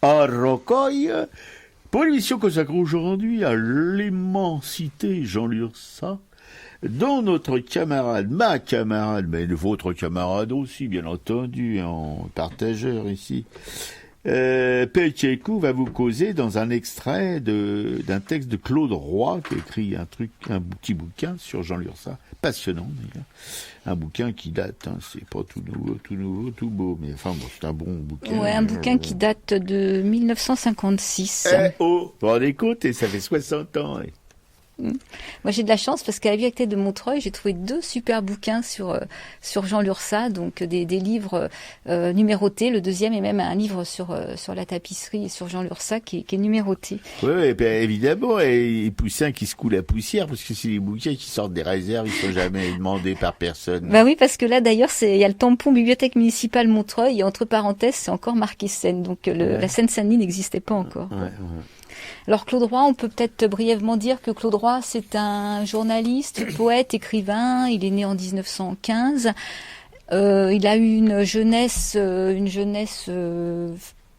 à Rocoy pour l'émission consacrée aujourd'hui à l'immensité Jean Lurçat, dont notre camarade, ma camarade, mais votre camarade aussi, bien entendu, en partageur ici, Pelchekou va vous causer dans un extrait d'un texte de Claude Roy, qui a écrit un petit bouquin sur Jean Lurçat, passionnant d'ailleurs, un bouquin qui date, c'est pas tout nouveau, tout beau, mais enfin bon, c'est un bon bouquin. Ouais, un bouquin qui date de 1956. Vous vous rendez compte, et ça fait 60 ans. Moi, j'ai de la chance parce qu'à la Bibliothèque de Montreuil, j'ai trouvé 2 super bouquins sur Jean Lurçat, donc des livres numérotés. Le deuxième est même un livre sur la tapisserie et sur Jean Lurçat qui est numéroté. Oui, ben évidemment, et Poussin qui secoue la poussière, parce que c'est des bouquins qui sortent des réserves, ils sont jamais demandés par personne. Bah oui, parce que là, d'ailleurs, il y a le tampon Bibliothèque municipale Montreuil, et entre parenthèses, c'est encore marqué Seine, donc la Seine-Saint-Denis n'existait pas encore. Ouais. Alors Claude Roy, on peut peut-être brièvement dire que Claude Roy, c'est un journaliste, poète, écrivain. Il est né en 1915. Il a eu une jeunesse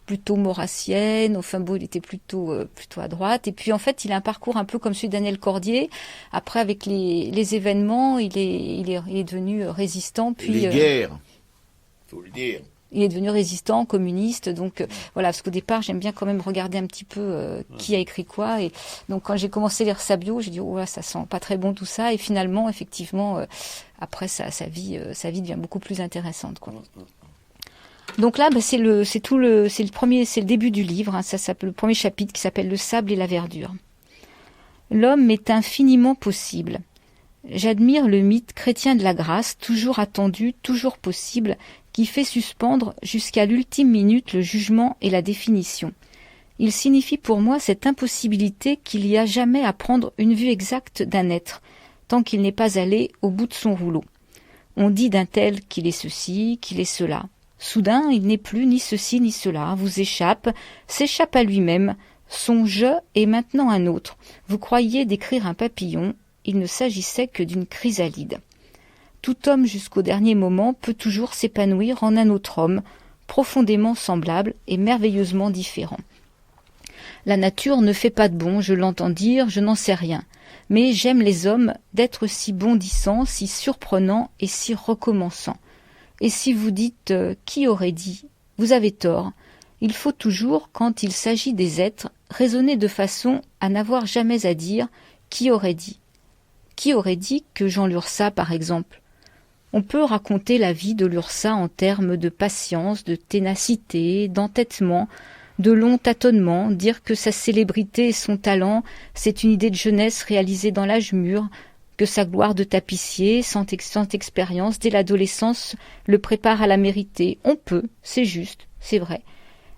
plutôt maurassienne. Enfin bon, il était plutôt à droite. Et puis en fait, il a un parcours un peu comme celui de Daniel Cordier. Après, avec les événements, il est devenu résistant. Puis les guerres, faut le dire. Il est devenu résistant, communiste, donc voilà, parce qu'au départ, j'aime bien quand même regarder un petit peu qui a écrit quoi. Et donc quand j'ai commencé à lire sa bio, j'ai dit oh là, ça sent pas très bon tout ça. Et finalement, effectivement, après sa vie devient beaucoup plus intéressante, quoi. Donc là, c'est le début du livre. Ça s'appelle le premier chapitre qui s'appelle Le sable et la verdure. L'homme est infiniment possible. J'admire le mythe chrétien de la grâce, toujours attendu, toujours possible, qui fait suspendre jusqu'à l'ultime minute le jugement et la définition. Il signifie pour moi cette impossibilité qu'il y a jamais à prendre une vue exacte d'un être, tant qu'il n'est pas allé au bout de son rouleau. On dit d'un tel qu'il est ceci, qu'il est cela. Soudain, il n'est plus ni ceci ni cela, vous échappe, s'échappe à lui-même, son « je » est maintenant un autre. Vous croyiez décrire un papillon, il ne s'agissait que d'une chrysalide. Tout homme jusqu'au dernier moment peut toujours s'épanouir en un autre homme, profondément semblable et merveilleusement différent. La nature ne fait pas de bon, je l'entends dire, je n'en sais rien. Mais j'aime les hommes d'être si bondissants, si surprenants et si recommençants. Et si vous dites « qui aurait dit ?» vous avez tort. Il faut toujours, quand il s'agit des êtres, raisonner de façon à n'avoir jamais à dire « qui aurait dit ?» Qui aurait dit que Jean Lurçat, par exemple? On peut raconter la vie de Lurçat en termes de patience, de ténacité, d'entêtement, de long tâtonnement, dire que sa célébrité et son talent, c'est une idée de jeunesse réalisée dans l'âge mûr, que sa gloire de tapissier, sans expérience, dès l'adolescence, le prépare à la mériter. On peut, c'est juste, c'est vrai.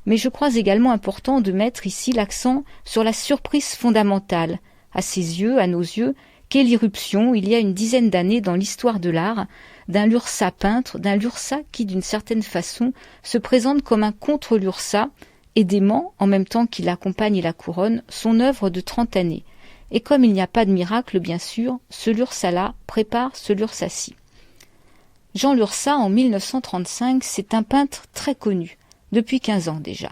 Mais je crois également important de mettre ici l'accent sur la surprise fondamentale, à ses yeux, à nos yeux, qu'est l'irruption, il y a une dizaine d'années dans l'histoire de l'art, d'un Lurçat peintre, d'un Lurçat qui, d'une certaine façon, se présente comme un contre-Lurçat, et dément, en même temps qu'il accompagne et la couronne, son œuvre de 30 années. Et comme il n'y a pas de miracle, bien sûr, ce Lurçat-là prépare ce Lurçat-ci. Jean Lurçat, en 1935, c'est un peintre très connu, depuis 15 ans déjà.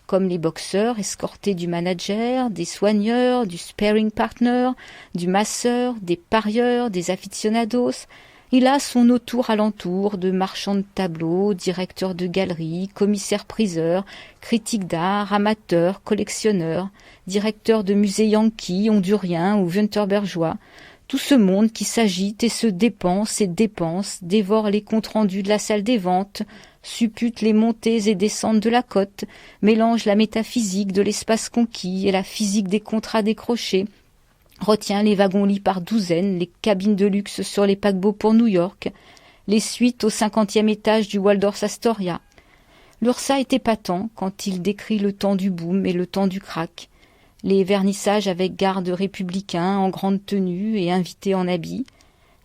Comme les boxeurs escortés du manager, des soigneurs, du sparring partner, du masseur, des parieurs, des aficionados, il a son autour-alentour de marchands de tableaux, directeurs de galeries, commissaires-priseurs, critiques d'art, amateurs, collectionneurs, directeurs de musées yankees, honduriens ou wunterbergeois, tout ce monde qui s'agite et se dépense, dévore les comptes rendus de la salle des ventes, suppute les montées et descentes de la côte, mélange la métaphysique de l'espace conquis et la physique des contrats décrochés, retient les wagons-lits par douzaines, les cabines de luxe sur les paquebots pour New York, les suites au 50e étage du Waldorf Astoria. Lurçat est épatant quand il décrit le temps du boom et le temps du crack, les vernissages avec gardes républicains en grande tenue et invités en habit,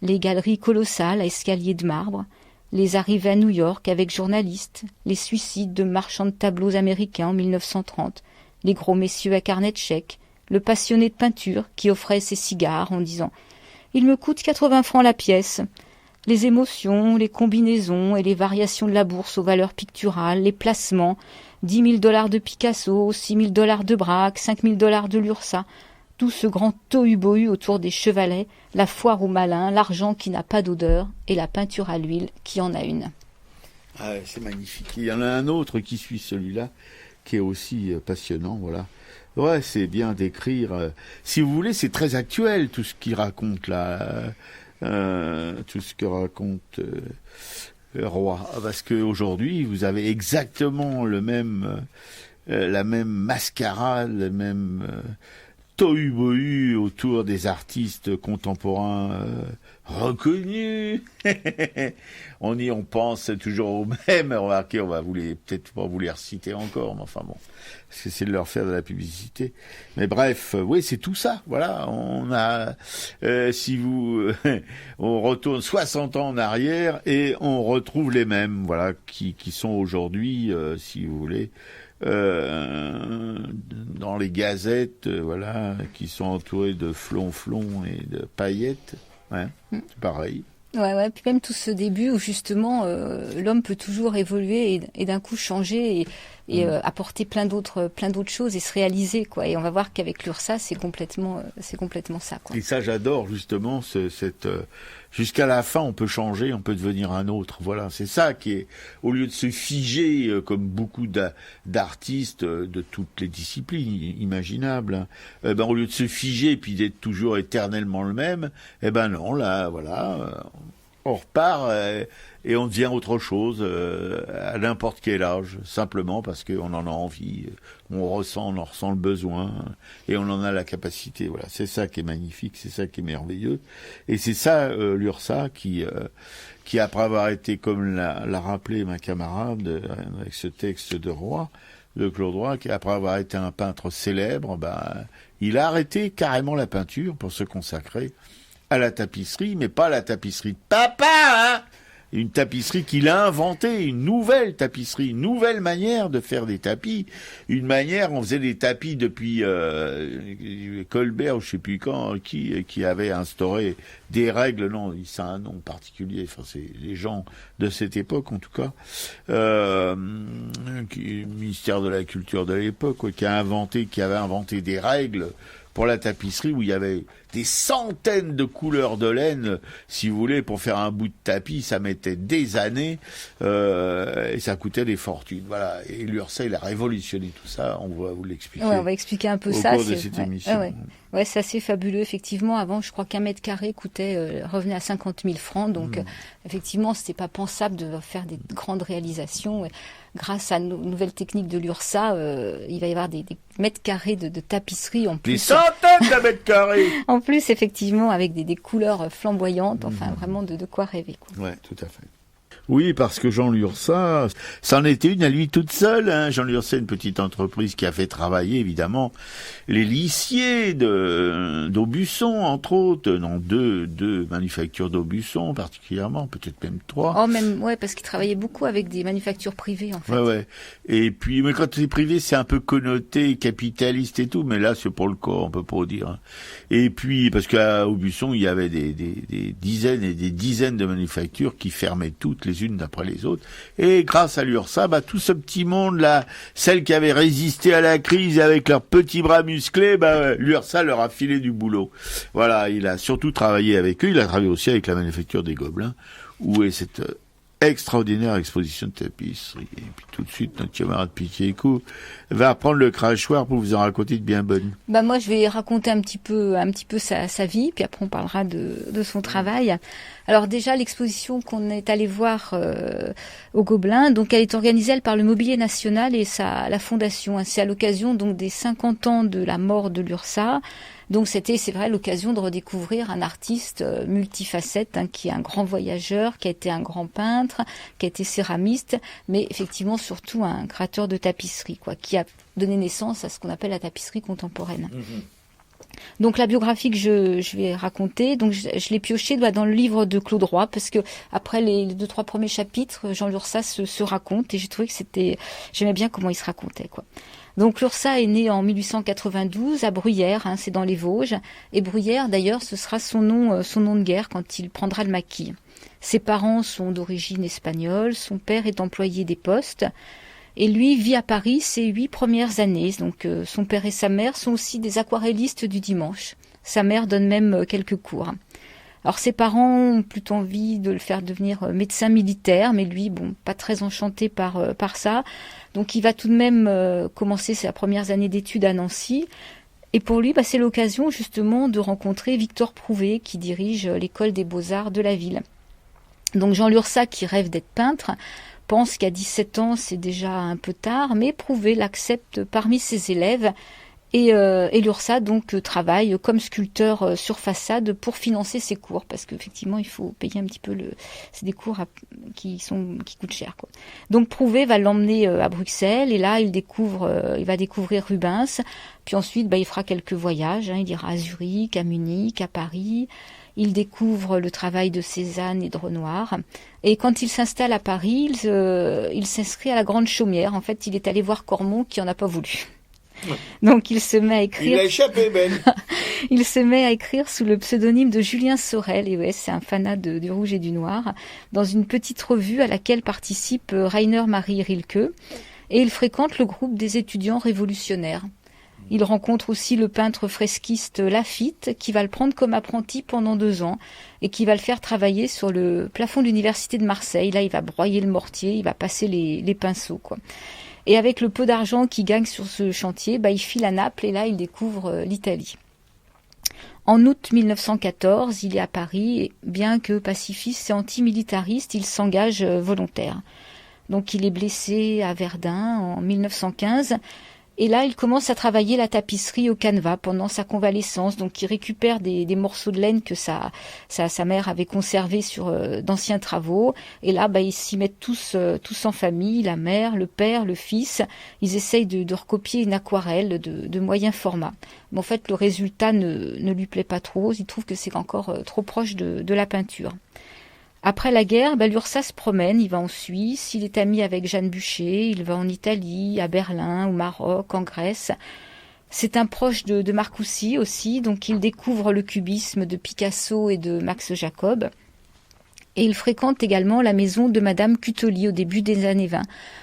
les galeries colossales à escaliers de marbre, les arrivées à New York avec journalistes, les suicides de marchands de tableaux américains en 1930, les gros messieurs à carnet de chèques, le passionné de peinture qui offrait ses cigares en disant « Il me coûte 80 francs la pièce », les émotions, les combinaisons et les variations de la bourse aux valeurs picturales, les placements, 10 000 $ de Picasso, 6 000 $ de Braque, 5 000 $ de Lursa. Tout ce grand tohu-bohu autour des chevalets, la foire aux malins, l'argent qui n'a pas d'odeur et la peinture à l'huile qui en a une. Ah, c'est magnifique. Il y en a un autre qui suit celui-là, qui est aussi passionnant, voilà. Ouais, c'est bien d'écrire. Si vous voulez, c'est très actuel tout ce qu'il raconte là, tout ce que raconte le roi. Parce qu'aujourd'hui, vous avez exactement le même, la même mascarade, le même tohu-bohu autour des artistes contemporains reconnus. On pense toujours aux mêmes. Remarquez, on va peut-être pas vous les reciter encore, mais enfin bon, parce que c'est de leur faire de la publicité. Mais bref, oui, c'est tout ça. Voilà, on a, si vous, on retourne 60 ans en arrière et on retrouve les mêmes, voilà, qui sont aujourd'hui, si vous voulez. Dans les gazettes, voilà, qui sont entourées de flonflons et de paillettes, ouais, c'est pareil. Ouais, puis même tout ce début où justement l'homme peut toujours évoluer et d'un coup changer et apporter plein d'autres choses et se réaliser, quoi. Et on va voir qu'avec l'URSA, c'est complètement ça, quoi. Et ça, j'adore justement cette jusqu'à la fin, on peut changer, on peut devenir un autre. Voilà, c'est ça qui est, au lieu de se figer comme beaucoup d'artistes de toutes les disciplines imaginables, hein, au lieu de se figer et puis d'être toujours éternellement le même, non, là, voilà, on repart et on devient autre chose à n'importe quel âge, simplement parce qu'on en a envie, on en ressent le besoin et on en a la capacité. Voilà, c'est ça qui est magnifique, c'est ça qui est merveilleux, et c'est ça l'URSA qui après avoir été, comme l'a rappelé ma camarade avec ce texte de Roy, de Claude Roy, qui après avoir été un peintre célèbre, il a arrêté carrément la peinture pour se consacrer à la tapisserie, mais pas la tapisserie de papa, hein, une tapisserie qu'il a inventée, une nouvelle tapisserie, une nouvelle manière de faire des tapis, une manière, on faisait des tapis depuis Colbert, je sais plus quand, qui avait instauré des règles, non, c'est un nom particulier, enfin c'est les gens de cette époque en tout cas, ministère de la Culture de l'époque, quoi, qui avait inventé des règles pour la tapisserie où il y avait des centaines de couleurs de laine, si vous voulez, pour faire un bout de tapis, ça mettait des années et ça coûtait des fortunes. Voilà. Et l'URSA, il a révolutionné tout ça. On va vous l'expliquer. Ouais, on va expliquer un peu au ça. Cours de cette émission. Ouais, c'est assez fabuleux. Effectivement, avant, je crois qu'1 mètre carré revenait à 50 000 francs. Donc, effectivement, c'était pas pensable de faire des grandes réalisations. Et grâce à nos nouvelles techniques de l'URSA, il va y avoir des mètres carrés de tapisserie en plus. Des centaines de mètres carrés. En plus, effectivement, avec des couleurs flamboyantes. Enfin, vraiment de quoi rêver, quoi. Ouais, tout à fait. Oui, parce que Jean Lursa, c'en était une à lui toute seule. Hein. Jean Lursa, une petite entreprise qui a fait travailler, évidemment, les lissiers d'Aubusson, entre autres. Non, deux manufactures d'Aubusson, particulièrement, peut-être même 3. Oh, même, ouais, parce qu'il travaillait beaucoup avec des manufactures privées, en fait. Ouais. Et puis, mais quand c'est privé, c'est un peu connoté capitaliste et tout, mais là, c'est pour le corps, on peut pas dire. Hein. Et puis, parce qu'à Aubusson, il y avait des dizaines et des dizaines de manufactures qui fermaient toutes les unes d'après les autres. Et grâce à l'URSA, tout ce petit monde-là, celles qui avaient résisté à la crise avec leurs petits bras musclés, l'URSA leur a filé du boulot. Voilà, il a surtout travaillé avec eux. Il a travaillé aussi avec la manufacture des Gobelins, où est cette extraordinaire exposition de tapisserie. Et puis tout de suite, notre camarade Piquet-Écout va reprendre le crachoir pour vous en raconter de bien bonnes. Moi, je vais raconter un petit peu sa vie, puis après on parlera de son travail. Alors déjà, l'exposition qu'on est allé voir au Gobelin, donc elle est organisée par le Mobilier National et la Fondation. C'est à l'occasion donc des 50 ans de la mort de l'URSA. Donc c'est vrai, l'occasion de redécouvrir un artiste multifacette, qui est un grand voyageur, qui a été un grand peintre, qui a été céramiste, mais effectivement surtout un créateur de tapisserie, quoi, qui a donné naissance à ce qu'on appelle la tapisserie contemporaine. Donc la biographie que je vais raconter, donc je l'ai piochée dans le livre de Claude Roy, parce que après les 2-3 premiers chapitres, Jean Lursa se raconte, et j'ai trouvé que j'aimais bien comment il se racontait, quoi. Donc l'URSA est né en 1892 à Bruyères, c'est dans les Vosges, et Bruyères d'ailleurs ce sera son nom de guerre quand il prendra le maquis. Ses parents sont d'origine espagnole, son père est employé des postes. Et lui vit à Paris ses 8 premières années. Donc son père et sa mère sont aussi des aquarellistes du dimanche. Sa mère donne même quelques cours. Alors ses parents ont plutôt envie de le faire devenir médecin militaire, mais lui, pas très enchanté par ça. Donc il va tout de même commencer ses premières années d'études à Nancy. Et pour lui, c'est l'occasion justement de rencontrer Victor Prouvé, qui dirige l'école des beaux-arts de la ville. Donc Jean Lurçat, qui rêve d'être peintre, pense qu'à 17 ans, c'est déjà un peu tard, mais Prouvé l'accepte parmi ses élèves. Et Lurçat donc travaille comme sculpteur sur façade pour financer ses cours, parce qu'effectivement il faut payer un petit peu c'est des cours qui coûtent cher, quoi. Donc Prouvé va l'emmener à Bruxelles, et là il va découvrir Rubens. Puis ensuite il fera quelques voyages, il ira à Zurich, à Munich, à Paris. Il découvre le travail de Cézanne et de Renoir. Et quand il s'installe à Paris, il s'inscrit à la Grande Chaumière. En fait, il est allé voir Cormon qui en a pas voulu. Donc il se met à écrire. Il a échappé, Ben. Il se met à écrire sous le pseudonyme de Julien Sorel, et c'est un fanat du rouge et du noir, dans une petite revue à laquelle participe Rainer Maria Rilke, et il fréquente le groupe des étudiants révolutionnaires. Il rencontre aussi le peintre fresquiste Laffitte, qui va le prendre comme apprenti pendant 2 ans, et qui va le faire travailler sur le plafond de l'université de Marseille. Là, il va broyer le mortier, il va passer les pinceaux, quoi. Et avec le peu d'argent qu'il gagne sur ce chantier, il file à Naples, et là, il découvre l'Italie. En août 1914, il est à Paris, et bien que pacifiste et antimilitariste, il s'engage volontaire. Donc il est blessé à Verdun en 1915, et là, il commence à travailler la tapisserie au canevas pendant sa convalescence. Donc, il récupère des morceaux de laine que sa mère avait conservés sur d'anciens travaux. Et là, ils s'y mettent tous en famille, la mère, le père, le fils. Ils essayent de recopier une aquarelle de moyen format. Mais en fait, le résultat ne lui plaît pas trop. Il trouve que c'est encore trop proche de la peinture. Après la guerre, Lurçat se promène, il va en Suisse, il est ami avec Jeanne Bucher, il va en Italie, à Berlin, au Maroc, en Grèce. C'est un proche de Marcussi aussi, donc il découvre le cubisme de Picasso et de Max Jacob. Et il fréquente également la maison de Madame Cutoli au début des années 20.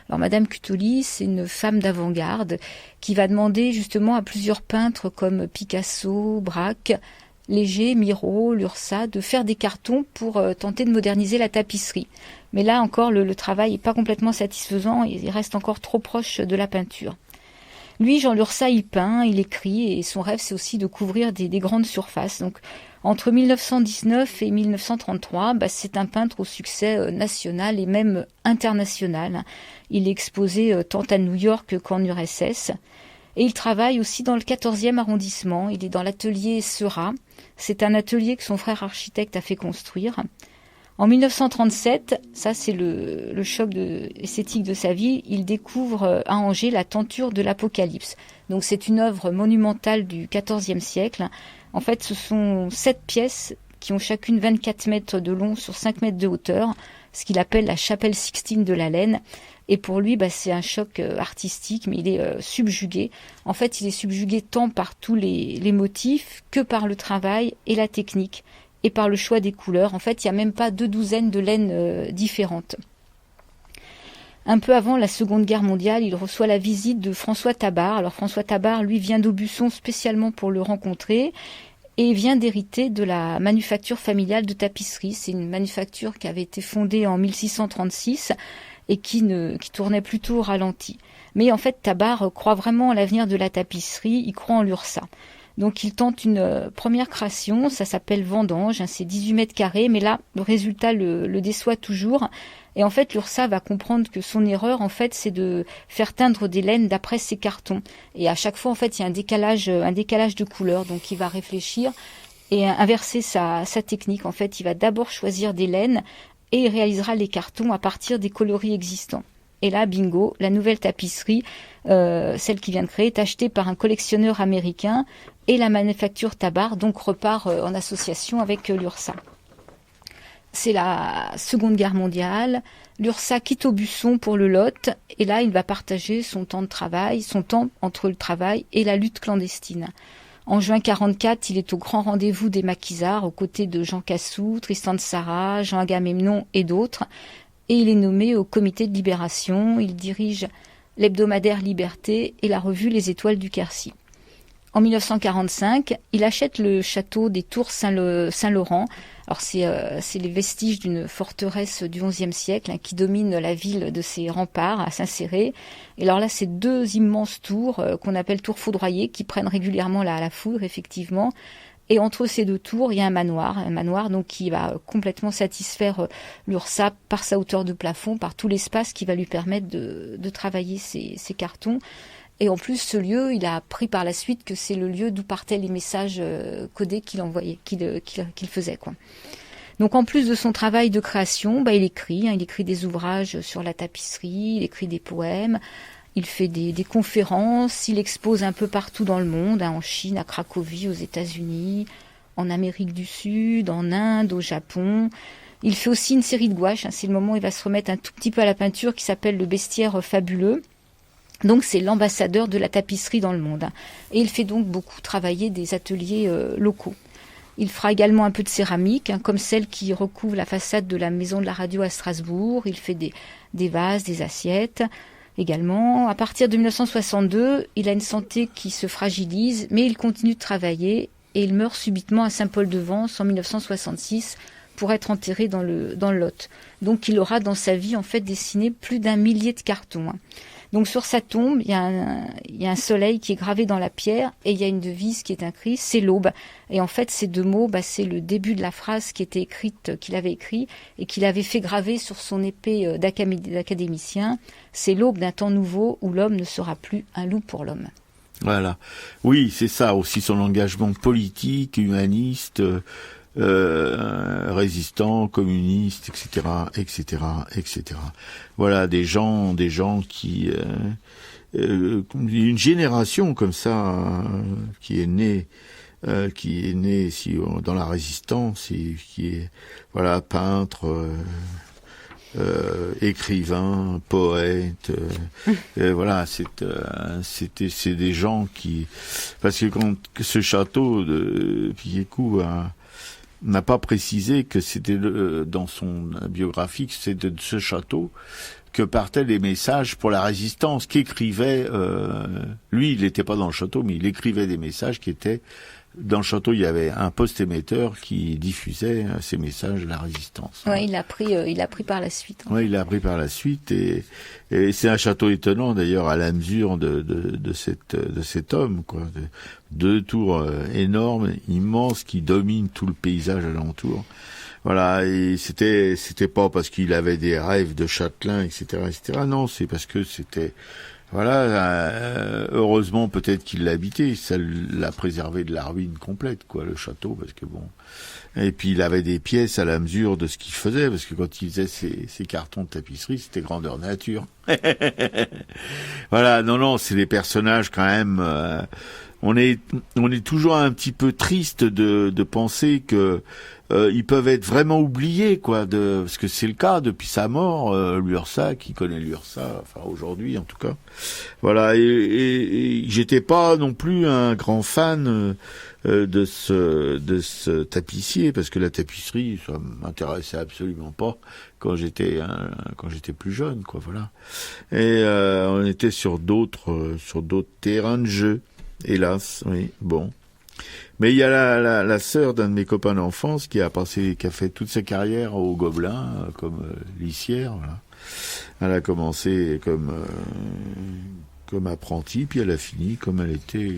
Alors Madame Cutoli, c'est une femme d'avant-garde qui va demander justement à plusieurs peintres comme Picasso, Braque, Léger, Miro, Lurçat, de faire des cartons pour tenter de moderniser la tapisserie. Mais là encore, le travail n'est pas complètement satisfaisant, il reste encore trop proche de la peinture. Lui, Jean Lurçat, il peint, il écrit, et son rêve, c'est aussi de couvrir des grandes surfaces. Donc, entre 1919 et 1933, c'est un peintre au succès national et même international. Il est exposé tant à New York qu'en URSS. Et il travaille aussi dans le 14e arrondissement. Il est dans l'atelier Seurat. C'est un atelier que son frère architecte a fait construire. En 1937, ça c'est le choc esthétique de sa vie, il découvre à Angers la tenture de l'Apocalypse. Donc c'est une œuvre monumentale du XIVe siècle. En fait, ce sont 7 pièces qui ont chacune 24 mètres de long sur 5 mètres de hauteur, ce qu'il appelle la chapelle Sixtine de la laine. Et pour lui, c'est un choc artistique, mais il est subjugué. En fait, il est subjugué tant par tous les motifs que par le travail et la technique, et par le choix des couleurs. En fait, il n'y a même pas 2 douzaines de laines différentes. Un peu avant la Seconde Guerre mondiale, il reçoit la visite de François Tabar. Alors François Tabar, lui, vient d'Aubusson spécialement pour le rencontrer, et vient d'hériter de la manufacture familiale de tapisserie. C'est une manufacture qui avait été fondée en 1636 et qui tournait plutôt au ralenti. Mais en fait, Tabar croit vraiment à l'avenir de la tapisserie, il croit en Lurçat. Donc il tente une première création, ça s'appelle Vendange, c'est 18 mètres carrés, mais là, le résultat le déçoit toujours. Et en fait, Lurçat va comprendre que son erreur, en fait, c'est de faire teindre des laines d'après ses cartons. Et à chaque fois, en fait, il y a un décalage de couleurs. Donc il va réfléchir et inverser sa technique. En fait, il va d'abord choisir des laines et il réalisera les cartons à partir des coloris existants. Et là, bingo, la nouvelle tapisserie, celle qu'il vient de créer, est achetée par un collectionneur américain, et la manufacture Tabar donc repart en association avec Lurçat. C'est la Seconde Guerre mondiale. Lurçat quitte Aubusson pour le Lot, et là, il va partager son temps entre le travail et la lutte clandestine. En juin 1944, il est au grand rendez-vous des maquisards, aux côtés de Jean Cassou, Tristan de Sarraz, Jean Agamemnon et d'autres. Et il est nommé au comité de libération. Il dirige l'hebdomadaire Liberté et la revue Les Étoiles du Quercy. En 1945, il achète le château des Tours Saint-Laurent. Alors c'est les vestiges d'une forteresse du XIe siècle qui domine la ville de ses remparts à Saint-Céré. Et alors là, c'est 2 immenses tours qu'on appelle tours foudroyées qui prennent régulièrement la foudre, effectivement. Et entre ces 2 tours, il y a un manoir donc qui va complètement satisfaire l'URSSAF par sa hauteur de plafond, par tout l'espace qui va lui permettre de travailler ses cartons. Et en plus, ce lieu, il a appris par la suite que c'est le lieu d'où partaient les messages codés qu'il envoyait, qu'il faisait, quoi. Donc, en plus de son travail de création, il écrit des ouvrages sur la tapisserie, il écrit des poèmes, il fait des conférences, il expose un peu partout dans le monde, en Chine, à Cracovie, aux États-Unis, en Amérique du Sud, en Inde, au Japon. Il fait aussi une série de gouaches, c'est le moment où il va se remettre un tout petit peu à la peinture, qui s'appelle Le Bestiaire Fabuleux. Donc c'est l'ambassadeur de la tapisserie dans le monde. Et il fait donc beaucoup travailler des ateliers locaux. Il fera également un peu de céramique, comme celle qui recouvre la façade de la maison de la radio à Strasbourg. Il fait des vases, des assiettes également. À partir de 1962, il a une santé qui se fragilise, mais il continue de travailler et il meurt subitement à Saint-Paul-de-Vence en 1966 pour être enterré dans le Lot. Donc il aura dans sa vie en fait dessiné plus d'1 millier de cartons. Donc sur sa tombe, il y a un soleil qui est gravé dans la pierre et il y a une devise qui est écrite, c'est l'aube. Et en fait, ces 2 mots, c'est le début de la phrase qui était écrite, qu'il avait écrit et qu'il avait fait graver sur son épée d'académicien. C'est l'aube d'un temps nouveau où l'homme ne sera plus un loup pour l'homme. Voilà. Oui, c'est ça aussi son engagement politique, humaniste, résistants, communistes, etc., etc., etc. Voilà, des gens qui, une génération comme ça qui est née dans la résistance et qui est, voilà, peintre. Écrivain, poète, voilà, c'est des gens qui, parce que quand ce château de Piquécourt n'a pas précisé que c'était dans son biographie que c'était de ce château que partaient les messages pour la résistance, qu'écrivait lui, il n'était pas dans le château, mais il écrivait des messages qui étaient dans le château. Il y avait un poste émetteur qui diffusait ces messages de la résistance. Ouais, il a appris par la suite. Oui, il a appris par la suite et c'est un château étonnant d'ailleurs à la mesure de cet homme, quoi. 2 tours énormes, immenses, qui dominent tout le paysage alentour. Voilà, et c'était pas parce qu'il avait des rêves de châtelain, etc., etc. Non, c'est parce que c'était, voilà, heureusement peut-être qu'il l'habitait, ça l'a préservé de la ruine complète, quoi, le château, parce que bon. Et puis il avait des pièces à la mesure de ce qu'il faisait, parce que quand il faisait ses cartons de tapisserie, c'était grandeur nature. Voilà, non, c'est des personnages quand même. On est toujours un petit peu triste de penser que ils peuvent être vraiment oubliés, quoi, parce que c'est le cas depuis sa mort. L'URSSAF, qui connaît l'URSSAF, enfin aujourd'hui en tout cas. Voilà, et j'étais pas non plus un grand fan de ce tapissier, parce que la tapisserie, ça m'intéressait absolument pas quand j'étais plus jeune, quoi, voilà. Et on était sur d'autres terrains de jeu, hélas, oui, bon. Mais il y a la sœur d'un de mes copains d'enfance qui a fait toute sa carrière au Gobelin comme lissière, voilà. Elle a commencé comme apprentie, puis elle a fini comme elle était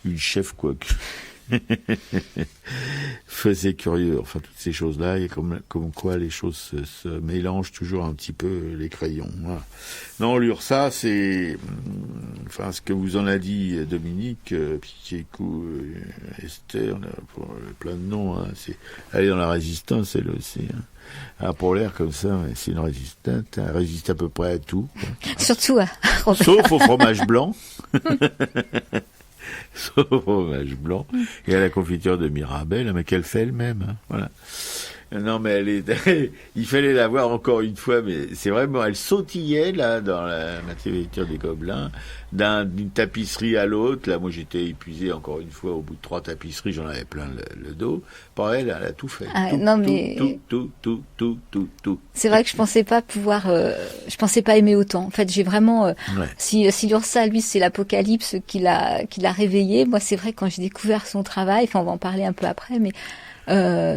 une chef, quoi. Faisait curieux, enfin toutes ces choses-là, et comme quoi les choses se mélangent toujours un petit peu, les crayons. Voilà. Non, l'URSSAF, c'est, enfin ce que vous en a dit Dominique, Piquécourt, Esther, pour plein de noms, hein, c'est aller dans la résistance, elle aussi. Hein. Pour l'air comme ça, c'est une résistante, elle résiste à peu près à tout. Quoi. Surtout à Robert. Sauf au fromage blanc. Sauf au fromage blanc et à la confiture de Mirabelle, mais qu'elle fait elle-même, hein, voilà. Non, mais il fallait la voir encore une fois, mais c'est vraiment, elle sautillait, là, dans la matérialité des Gobelins, d'une tapisserie à l'autre. Là, moi, j'étais épuisé encore une fois, au bout de 3 tapisseries, j'en avais plein le dos. Pareil, elle a tout fait. Tout. C'est vrai que je pensais pas pouvoir, je pensais pas aimer autant. En fait, j'ai vraiment, Ouais. si Lursa, lui, c'est l'apocalypse qui l'a réveillé. Moi, c'est vrai, quand j'ai découvert son travail, enfin, on va en parler un peu après, mais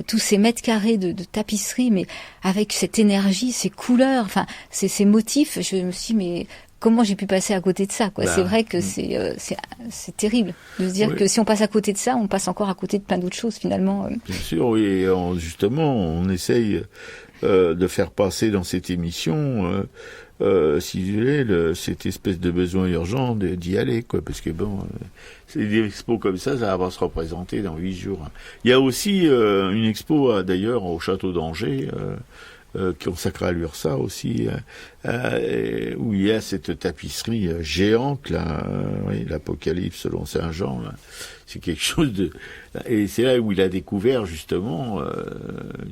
tous ces mètres carrés de tapisserie, mais avec cette énergie, ces couleurs, enfin ces motifs, je me suis dit, mais comment j'ai pu passer à côté de ça, quoi. C'est vrai que c'est terrible de se dire que si on passe à côté de ça, on passe encore à côté de plein d'autres choses finalement. Bien sûr, oui. Et justement, on essaye de faire passer dans cette émission, si vous voulez, cette espèce de besoin urgent d'y aller, quoi, parce que bon, c'est des expos comme ça va se représenter dans 8 jours. Il y a aussi une expo d'ailleurs au château d'Angers, consacrée à l'URSA aussi, où il y a cette tapisserie géante là, l'Apocalypse selon Saint Jean. Là. C'est quelque chose de, et c'est là où il a découvert justement,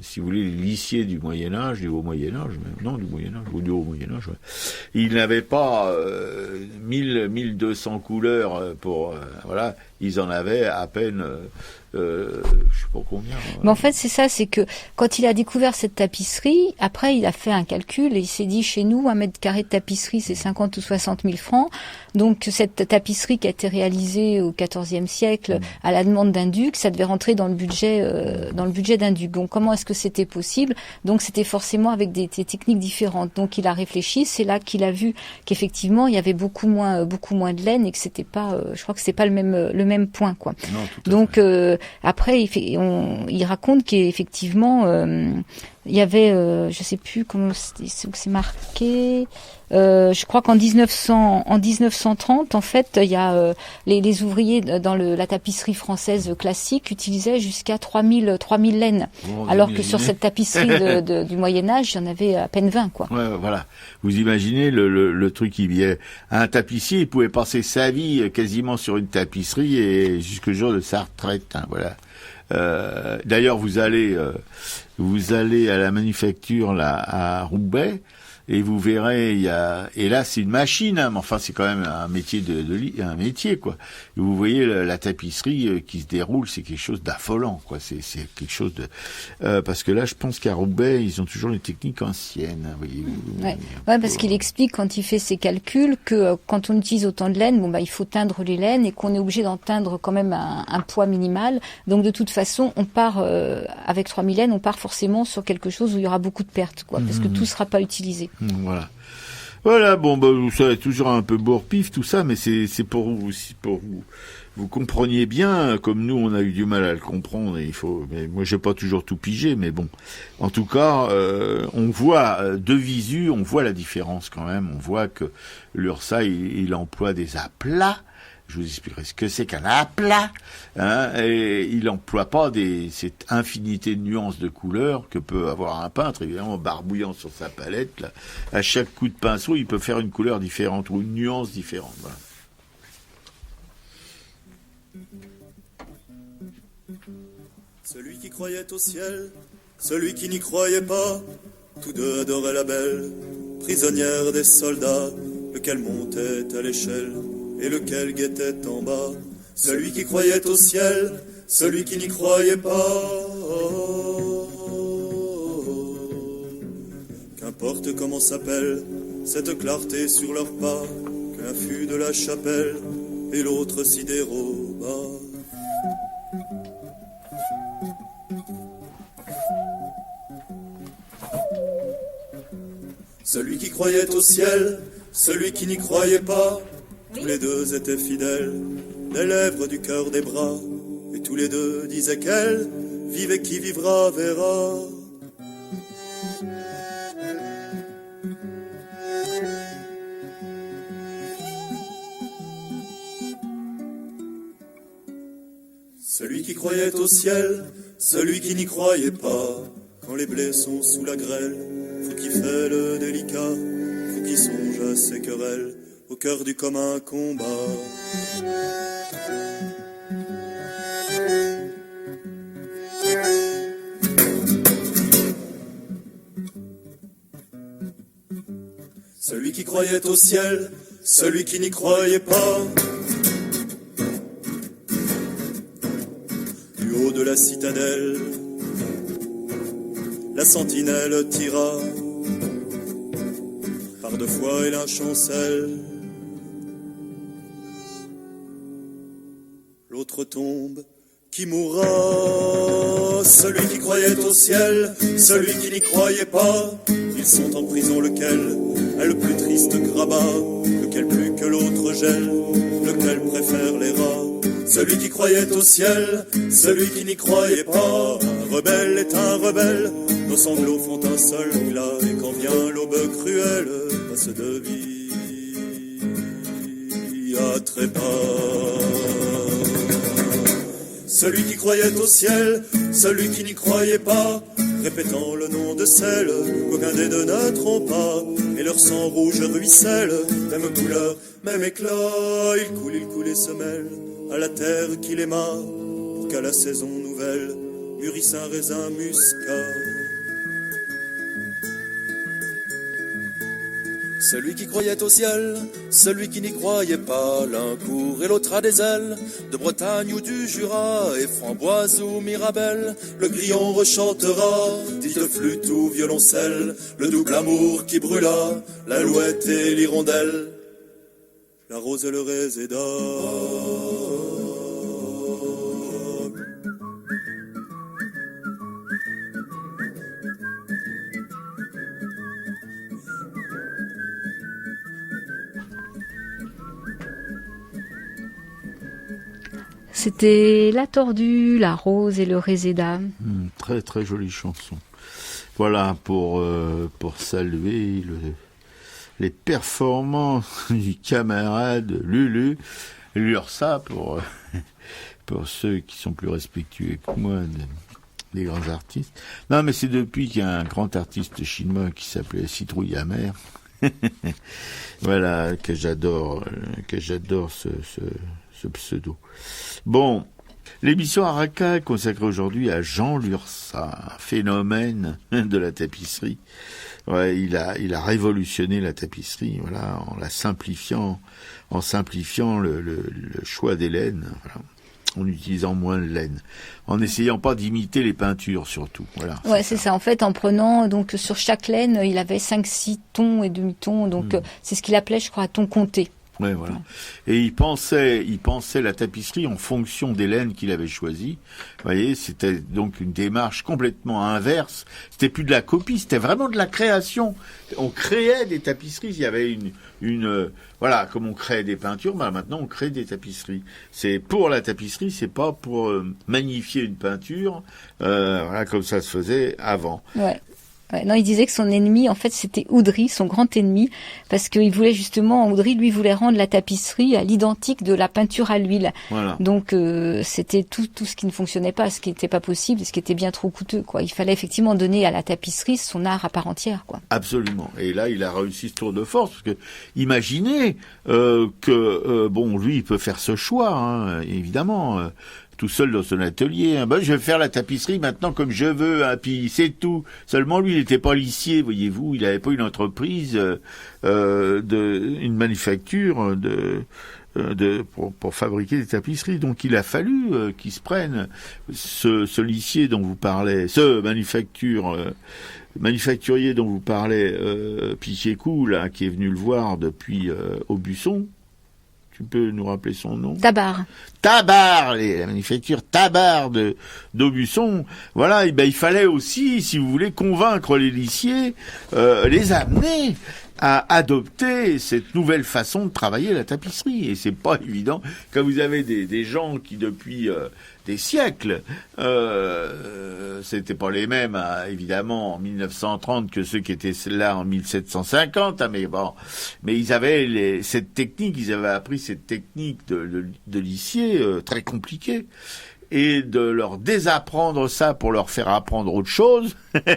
si vous voulez, les lissiers du Moyen Âge, du Haut Moyen Âge, non du Moyen Âge ou du Haut Moyen Âge. Ouais. Il n'avait pas 1200 couleurs pour, voilà, ils en avaient à peine. Je sais pas combien. Mais en fait, c'est ça, c'est que quand il a découvert cette tapisserie, après, il a fait un calcul et il s'est dit, chez nous, 1 mètre carré de tapisserie, c'est 50 ou 60 000 francs. Donc, cette tapisserie qui a été réalisée au XIVe siècle à la demande d'un duc, ça devait rentrer dans le budget d'un duc. Donc, comment est-ce que c'était possible? Donc, c'était forcément avec des techniques différentes. Donc, il a réfléchi. C'est là qu'il a vu qu'effectivement, il y avait beaucoup moins de laine et que c'était pas, je crois que c'était pas le même point, quoi. Non, donc, après, il raconte qu'effectivement, il y avait, je sais plus comment c'est marqué. Je crois qu'en 1930, en fait, il y a les ouvriers dans la tapisserie française classique utilisaient jusqu'à 3000 laines, alors que sur cette tapisserie du Moyen Âge, il y en avait à peine 20, quoi. Ouais, voilà. Vous imaginez le truc qui vient. Un tapissier, il pouvait passer sa vie quasiment sur une tapisserie et jusqu'au jour de sa retraite. Hein, voilà. D'ailleurs, vous allez à la manufacture là à Roubaix et vous verrez, et là c'est une machine, hein, mais enfin c'est quand même un métier un métier, quoi. Et vous voyez la tapisserie qui se déroule, c'est quelque chose d'affolant, quoi. C'est quelque chose de, parce que là je pense qu'à Roubaix ils ont toujours les techniques anciennes, hein, voyez. Ouais, parce qu'il explique quand il fait ses calculs que quand on utilise autant de laine, il faut teindre les laines et qu'on est obligé d'en teindre quand même un poids minimal. Donc de toute façon, on part avec 3000 laines, on part forcément sur quelque chose où il y aura beaucoup de pertes, quoi, parce que tout sera pas utilisé. Voilà, bon, ça est toujours un peu bourre-pif tout ça, mais c'est pour vous compreniez bien, comme nous on a eu du mal à le comprendre, et mais moi j'ai pas toujours tout pigé, mais bon, en tout cas, on voit de visu, on voit la différence quand même, on voit que l'URSA il emploie des aplats. Je vous expliquerai ce que c'est qu'un aplat, hein, et il n'emploie pas cette infinité de nuances de couleurs que peut avoir un peintre, évidemment, barbouillant sur sa palette, là. À chaque coup de pinceau, il peut faire une couleur différente ou une nuance différente. Voilà. Celui qui croyait au ciel, celui qui n'y croyait pas, tous deux adoraient la belle, prisonnière des soldats, lequel montait à l'échelle et lequel guettait en bas. Celui qui croyait au ciel, celui qui n'y croyait pas. Qu'importe comment s'appelle cette clarté sur leurs pas, qu'un fût de la chapelle et l'autre s'y déroba. Celui qui croyait au ciel, celui qui n'y croyait pas, tous les deux étaient fidèles, des lèvres, du cœur, des bras, et tous les deux disaient qu'elle, vive et qui vivra verra. Celui qui croyait au ciel, celui qui n'y croyait pas, quand les blés sont sous la grêle, faut qu'il fait le délicat, faut qu'il songe à ses querelles, au cœur du commun combat. qui croyait au ciel, celui qui n'y croyait pas. Du haut de la citadelle, la sentinelle tira par deux fois et la chancelle. L'autre tombe, qui mourra? Celui qui croyait au ciel, celui qui n'y croyait pas. Ils sont en prison, lequel est le plus triste grabat? Lequel plus que l'autre gèle? Lequel préfère les rats? Celui qui croyait au ciel, celui qui n'y croyait pas. Un rebelle est un rebelle, nos sanglots font un seul glas. Et quand vient l'aube cruelle, passe de vie à trépas. Celui qui croyait au ciel, celui qui n'y croyait pas, répétant le nom de celle qu'aucun des deux ne trompa. Et leur sang rouge ruisselle, même couleur, même éclat. Il coule et se mêle à la terre qu'il aima, pour qu'à la saison nouvelle mûrisse un raisin muscat. Celui qui croyait au ciel, celui qui n'y croyait pas, l'un court et l'autre a des ailes, de Bretagne ou du Jura, et framboise ou mirabelle, le grillon rechantera, dite flûte ou violoncelle, le double amour qui brûla, l'alouette et l'hirondelle, la rose et le réséda. C'était La Tordue, La Rose et le Réséda. Très très jolie chanson. Voilà pour saluer les performances du camarade Lulu. Lursa pour ceux qui sont plus respectueux que moi des grands artistes. Non mais c'est depuis qu'il y a un grand artiste chinois qui s'appelait Citrouille Amère. Voilà que j'adore ce pseudo. Bon, l'émission Araka est consacrée aujourd'hui à Jean Lursa, un phénomène de la tapisserie. Ouais, il a révolutionné la tapisserie, voilà, en simplifiant le choix des laines, voilà, en utilisant moins de laine, en n'essayant pas d'imiter les peintures surtout. Voilà. Ouais, c'est ça. En fait, en prenant donc sur chaque laine, il avait 5-6 tons et demi-tons, donc c'est ce qu'il appelait, je crois, ton comté. Ouais, voilà. Et il pensait la tapisserie en fonction des laines qu'il avait choisies. Vous voyez, c'était donc une démarche complètement inverse. C'était plus de la copie, c'était vraiment de la création. On créait des tapisseries. Il y avait voilà, comme on crée des peintures, bah maintenant on crée des tapisseries. C'est pour la tapisserie, c'est pas pour magnifier une peinture, voilà, comme ça se faisait avant. Ouais. Ouais, non, il disait que son ennemi, en fait, c'était Oudry, son grand ennemi, parce qu'il voulait justement, Oudry, lui, voulait rendre la tapisserie à l'identique de la peinture à l'huile. Voilà. Donc, c'était tout ce qui ne fonctionnait pas, ce qui n'était pas possible, ce qui était bien trop coûteux, quoi. Il fallait effectivement donner à la tapisserie son art à part entière, quoi. Absolument. Et là, il a réussi ce tour de force, parce que imaginez que bon, lui, il peut faire ce choix, hein, évidemment. Tout seul dans son atelier, hein. Ben, je vais faire la tapisserie maintenant comme je veux, hein, puis c'est tout. Seulement lui, il n'était pas lissier, voyez-vous, il n'avait pas une entreprise, une manufacture pour fabriquer des tapisseries. Donc il a fallu qu'il se prenne ce lissier dont vous parlez, ce manufacturier dont vous parlez, Pichecou, là, qui est venu le voir depuis Aubusson. Tu peux nous rappeler son nom? Tabar, la manufacture Tabar d'Aubusson. Voilà, et ben il fallait aussi, si vous voulez, convaincre les lissiers, les amener à adopter cette nouvelle façon de travailler la tapisserie. Et c'est pas évident quand vous avez des gens qui depuis des siècles, c'était pas les mêmes, évidemment, en 1930 que ceux qui étaient là en 1750, hein, mais bon, mais ils avaient cette technique, ils avaient appris cette technique de lissier très compliquée. Et de leur désapprendre ça pour leur faire apprendre autre chose. Quand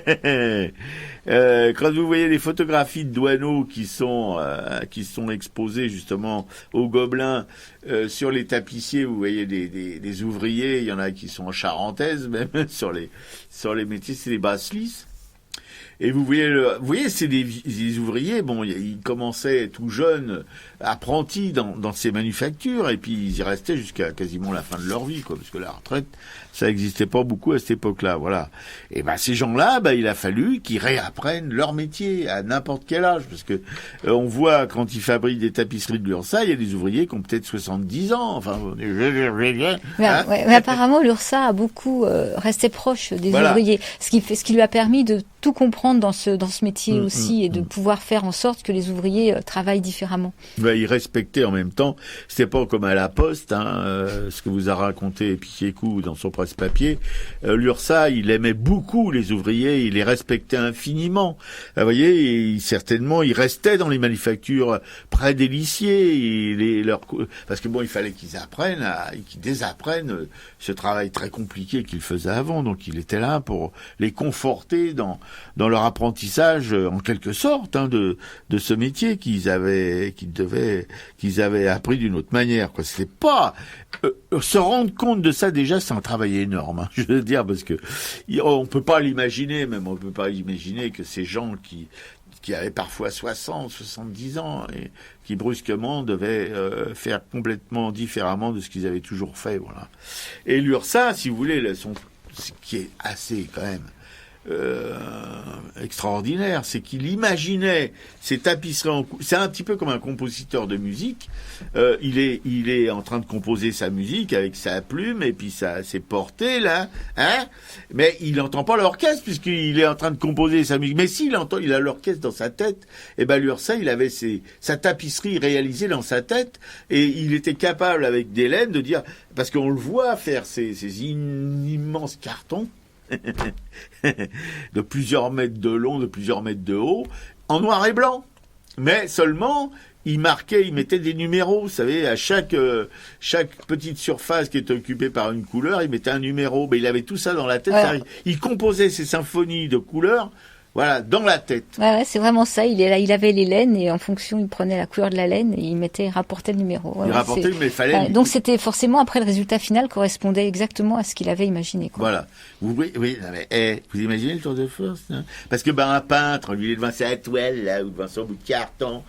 vous voyez les photographies de douaneaux qui sont exposées justement au Gobelin sur les tapissiers, vous voyez des ouvriers, il y en a qui sont en charentaise même sur les métiers, c'est les basses lisses. Et vous voyez, c'est des ouvriers, bon, ils commençaient tout jeunes, apprentis dans ces manufactures, et puis ils y restaient jusqu'à quasiment la fin de leur vie, quoi, parce que la retraite, ça n'existait pas beaucoup à cette époque-là, voilà. Et ces gens-là, il a fallu qu'ils réapprennent leur métier à n'importe quel âge, parce que on voit quand ils fabriquent des tapisseries de l'URSSAF, il y a des ouvriers qui ont peut-être 70 ans, enfin. Mais apparemment, l'URSSAF a beaucoup resté proche des ouvriers, ce qui lui a permis de tout comprendre dans ce métier aussi et de pouvoir faire en sorte que les ouvriers travaillent différemment. Ils respectaient en même temps. C'était pas comme à la Poste, ce que vous a raconté Piquet-Cou dans son presse-papier. L'URSSAF, il aimait beaucoup les ouvriers, il les respectait infiniment. Vous voyez, certainement, il restait dans les manufactures près des lycées. Parce que il fallait qu'ils désapprennent ce travail très compliqué qu'ils faisaient avant. Donc, il était là pour les conforter dans leur apprentissage, en quelque sorte, de ce métier qu'ils avaient appris d'une autre manière, quoi. C'était pas se rendre compte de ça, déjà, c'est un travail énorme, je veux dire, parce que on peut pas l'imaginer, que ces gens qui avaient parfois 60, 70 ans et qui brusquement devaient faire complètement différemment de ce qu'ils avaient toujours fait, voilà. Et l'URSSAF, si vous voulez, ce qui est assez quand même extraordinaire, c'est qu'il imaginait ces tapisseries c'est un petit peu comme un compositeur de musique. Il est en train de composer sa musique avec sa plume et puis ses portées là, mais il n'entend pas l'orchestre puisqu'il est en train de composer sa musique. Mais s'il entend, il a l'orchestre dans sa tête. Et l'URSSAF, il avait sa tapisserie réalisée dans sa tête et il était capable avec des laines de dire, parce qu'on le voit faire ces immenses cartons de plusieurs mètres de long, de plusieurs mètres de haut, en noir et blanc. Mais seulement, il mettait des numéros, vous savez, à chaque petite surface qui était occupée par une couleur, il mettait un numéro. Il avait tout ça dans la tête. Ouais. Il composait ses symphonies de couleurs, voilà, dans la tête. Ouais, c'est vraiment ça. Il avait les laines et en fonction, il prenait la couleur de la laine et il rapportait le numéro. Il rapportait, mais il fallait. Donc c'était forcément après le résultat final correspondait exactement à ce qu'il avait imaginé, quoi. Voilà. Vous imaginez le tour de force, hein? Parce que un peintre, lui, il est devant sa toile là ou devant son bout de carton,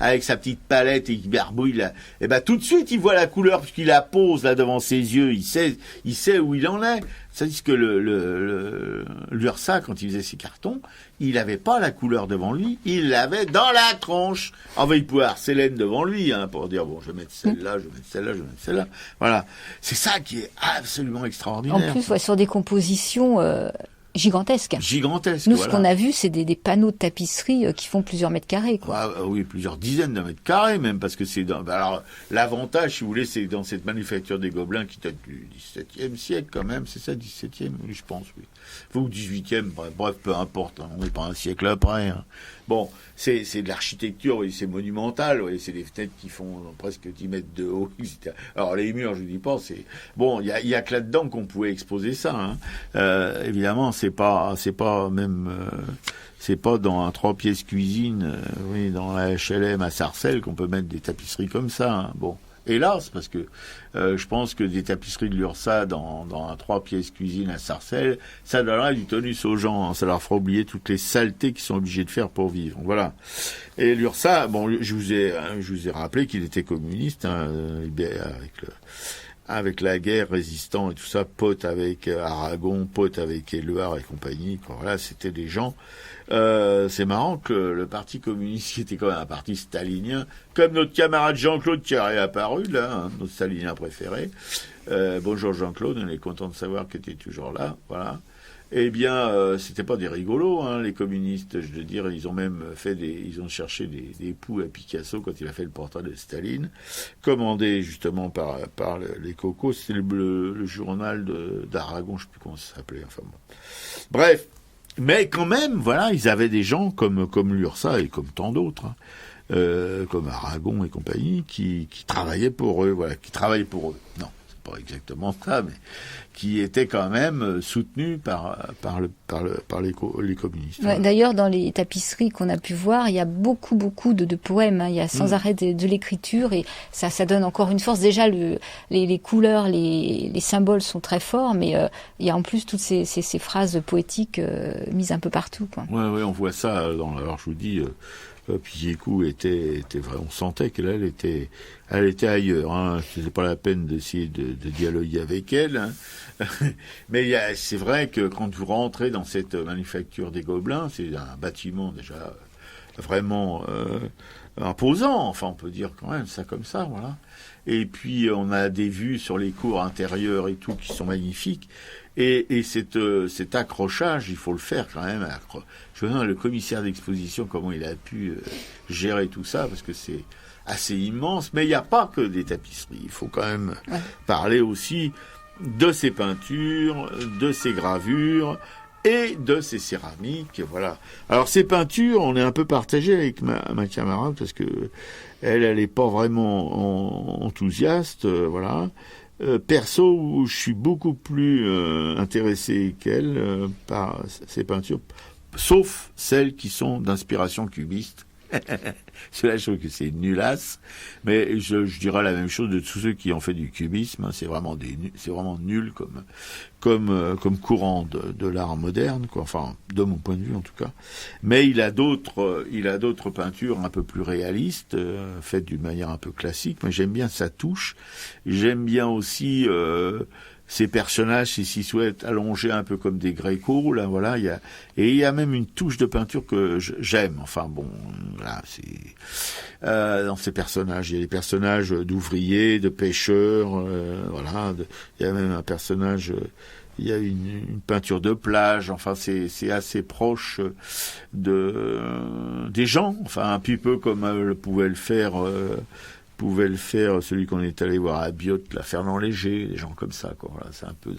avec sa petite palette et il barbouille là. Et tout de suite, il voit la couleur puisqu'il la pose là devant ses yeux. Il sait où il en est. Ça dit que l'URSSAF, quand il faisait ses cartons, il n'avait pas la couleur devant lui, il l'avait dans la tronche. Il pouvait avoir ses laines devant lui, pour dire, je vais mettre celle-là, je vais mettre celle-là, je vais mettre celle-là. Voilà. C'est ça qui est absolument extraordinaire. En plus, sur des compositions gigantesques. Nous, ce qu'on a vu, c'est des panneaux de tapisserie qui font plusieurs mètres carrés, quoi. Oui, plusieurs dizaines de mètres carrés même, parce que c'est alors, l'avantage, si vous voulez, c'est dans cette manufacture des Gobelins qui date du XVIIe siècle, quand même. C'est ça, 17e, oui, je pense, oui. Ou 18e, bref, peu importe, on n'est pas un siècle après, Bon, c'est de l'architecture, oui, c'est monumental, oui, c'est des fenêtres qui font presque 10 mètres de haut, etc. Alors, les murs, je ne dis pas, c'est... Bon, il y a que là-dedans qu'on pouvait exposer ça, évidemment, c'est pas dans un 3 pièces cuisine, dans la HLM à Sarcelles qu'on peut mettre des tapisseries comme ça, Bon. Hélas, parce que je pense que des tapisseries de l'URSSAF dans un 3 pièces cuisine à Sarcelles, ça donnera du tonus aux gens, ça leur fera oublier toutes les saletés qu'ils sont obligés de faire pour vivre. Voilà. Et l'URSSAF, je vous ai rappelé qu'il était communiste, avec la guerre, résistant et tout ça, pote avec Aragon, pote avec Éluard et compagnie. Voilà, c'était des gens. C'est marrant que le Parti communiste, qui était quand même un parti stalinien, comme notre camarade Jean-Claude qui est réapparu, là, notre stalinien préféré. Bonjour Jean-Claude, on est content de savoir que tu es toujours là, voilà. Eh bien, c'était pas des rigolos, les communistes. Je veux dire, ils ont même ils ont cherché des époux à Picasso quand il a fait le portrait de Staline, commandé justement par les cocos. C'était le journal d'Aragon, je sais plus comment ça s'appelait. Enfin bon. Bref, mais quand même, voilà, ils avaient des gens comme l'URSSAF et comme tant d'autres, comme Aragon et compagnie, qui travaillaient pour eux. Voilà, qui travaillaient pour eux. Non. pas exactement ça, mais qui était quand même soutenu par les communistes. Ouais, d'ailleurs, dans les tapisseries qu'on a pu voir, il y a beaucoup de poèmes. Hein. Il y a sans arrêt de l'écriture et ça donne encore une force. Déjà, les couleurs, les symboles sont très forts, mais il y a en plus toutes ces phrases poétiques mises un peu partout, quoi. Ouais, on voit ça. Alors je vous dis, Picquécourt était vrai. On sentait qu'elle était ailleurs. Hein. C'était pas la peine d'essayer de dialoguer avec elle. Hein. Mais c'est vrai que quand vous rentrez dans cette manufacture des Gobelins, c'est un bâtiment déjà vraiment imposant. Enfin, on peut dire quand même ça comme ça, voilà. Et puis on a des vues sur les cours intérieures et tout qui sont magnifiques. Et cet accrochage, il faut le faire quand même. Je me demande le commissaire d'exposition comment il a pu gérer tout ça, parce que c'est assez immense. Mais il n'y a pas que des tapisseries. Il faut quand même parler aussi de ces peintures, de ces gravures et de ces céramiques. Voilà. Alors ces peintures, on est un peu partagé avec ma camarade parce que elle est pas vraiment enthousiaste, voilà. Perso, je suis beaucoup plus intéressé qu'elle par ces peintures, sauf celles qui sont d'inspiration cubiste. Cela, je trouve que c'est nulasse, mais je dirais la même chose de tous ceux qui ont fait du cubisme. Hein, c'est vraiment nul comme courant de l'art moderne, quoi. Enfin, de mon point de vue en tout cas. Mais il a d'autres peintures un peu plus réalistes, faites d'une manière un peu classique. Mais j'aime bien sa touche. J'aime bien aussi ces personnages, s'ils souhaitent allonger un peu comme des Grécos, là, voilà, il y a même une touche de peinture que j'aime. Enfin bon, là, c'est dans ces personnages, il y a des personnages d'ouvriers, de pêcheurs, voilà, il y a même un personnage, il y a une peinture de plage. Enfin, c'est assez proche des gens. Enfin, un petit peu comme pouvait le faire celui qu'on est allé voir à Biot, la Fernand Léger, des gens comme ça, quoi. Voilà, c'est un peu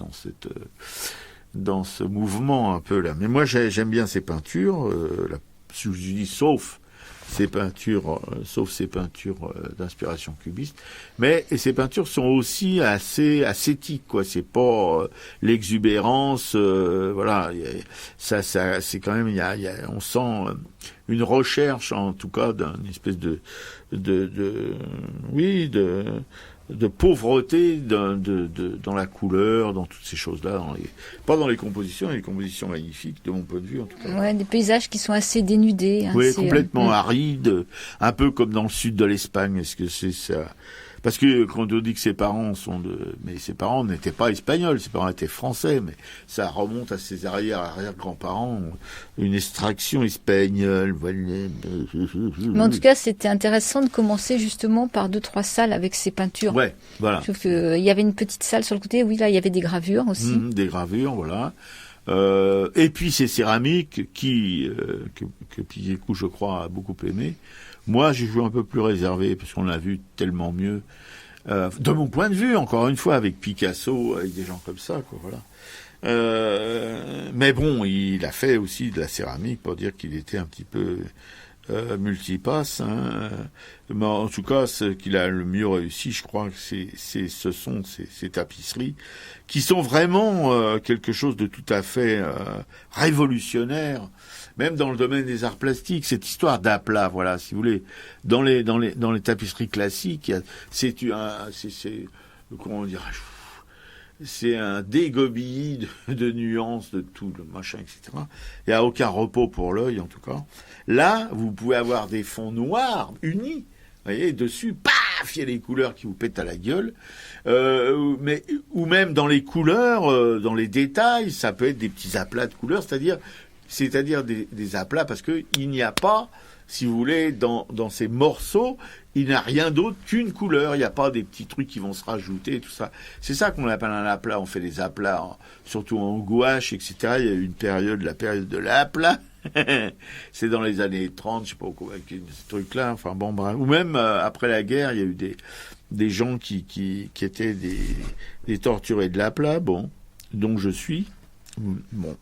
dans ce mouvement un peu là. Mais moi j'aime bien ces peintures, je vous dis sauf ces peintures d'inspiration cubiste. Mais ces peintures sont aussi assez ascétiques, quoi. C'est pas l'exubérance, voilà. Ça c'est quand même on sent une recherche, en tout cas, d'une espèce de pauvreté dans la couleur, dans toutes ces choses-là, pas dans les compositions magnifiques, de mon point de vue en tout cas. Ouais, des paysages qui sont assez dénudés. Hein, oui, complètement arides, un peu comme dans le sud de l'Espagne. Est-ce que c'est ça? Parce que quand on dit que ses parents mais ses parents n'étaient pas espagnols, ses parents étaient français, mais ça remonte à ses arrière-grands-parents, une extraction espagnole. Mais en tout cas, c'était intéressant de commencer justement par 2-3 salles avec ces peintures. Ouais, voilà. Sauf qu'il y avait une petite salle sur le côté, oui, là, il y avait des gravures aussi. Des gravures, voilà. Et puis ces céramiques que Picquécourt, je crois, a beaucoup aimé. Moi, j'ai joué un peu plus réservé, parce qu'on l'a vu tellement mieux. De mon point de vue, encore une fois, avec Picasso, avec des gens comme ça, quoi, voilà. Mais bon, il a fait aussi de la céramique pour dire qu'il était un petit peu multipasse. Hein. Mais en tout cas, ce qu'il a le mieux réussi, je crois, ce sont ces tapisseries qui sont vraiment quelque chose de tout à fait révolutionnaire. Même dans le domaine des arts plastiques, cette histoire d'aplat, voilà, si vous voulez, dans les tapisseries classiques, comment dire, c'est un dégobillis de nuances, de tout, le machin, etc. Il n'y a aucun repos pour l'œil, en tout cas. Là, vous pouvez avoir des fonds noirs unis. Vous voyez, dessus, paf, il y a les couleurs qui vous pètent à la gueule. Ou même dans les couleurs, dans les détails, ça peut être des petits aplats de couleurs, c'est-à-dire des aplats, parce que il n'y a pas, si vous voulez, dans ces morceaux, il n'y a rien d'autre qu'une couleur. Il n'y a pas des petits trucs qui vont se rajouter, tout ça. C'est ça qu'on appelle un aplat. On fait des aplats, surtout en gouache, etc. Il y a eu la période de l'aplat. C'est dans les années 30, je sais pas quoi, avec ce truc-là. Enfin bon, bref. Ou même après la guerre, il y a eu des gens qui étaient des torturés de l'aplat, bon, dont je suis. Bon.